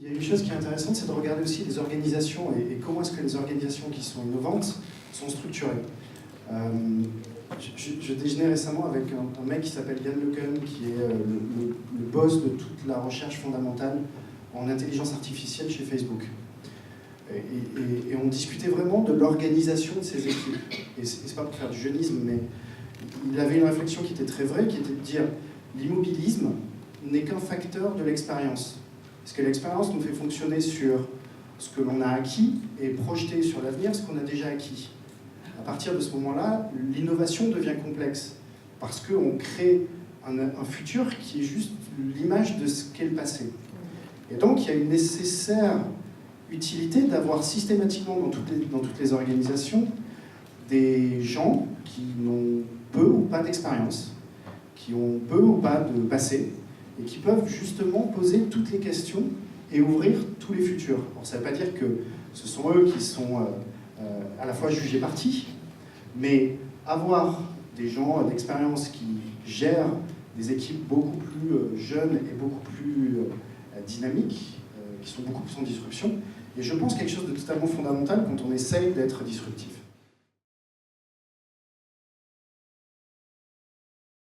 Il y a une chose qui est intéressante, c'est de regarder aussi les organisations et comment est-ce que les organisations qui sont innovantes sont structurées. Je déjeunais récemment avec un mec qui s'appelle Yann LeCun, qui est le boss de toute la recherche fondamentale en intelligence artificielle chez Facebook. Et on discutait vraiment de l'organisation de ces équipes. Et c'est pas pour faire du jeunisme, mais il avait une réflexion qui était très vraie, qui était de dire l'immobilisme n'est qu'un facteur de l'expérience. Parce que l'expérience nous fait fonctionner sur ce que l'on a acquis et projeter sur l'avenir ce qu'on a déjà acquis. À partir de ce moment-là, l'innovation devient complexe, parce qu'on crée un futur qui est juste l'image de ce qu'est le passé. Et donc, il y a une nécessaire utilité d'avoir systématiquement dans toutes les organisations des gens qui n'ont peu ou pas d'expérience, qui ont peu ou pas de passé, et qui peuvent justement poser toutes les questions et ouvrir tous les futurs. Alors, ça ne veut pas dire que ce sont eux qui sont à la fois jugés partis, mais avoir des gens d'expérience qui gèrent des équipes beaucoup plus jeunes et beaucoup plus dynamiques, qui sont beaucoup plus en disruption, et je pense quelque chose de totalement fondamental quand on essaye d'être disruptif.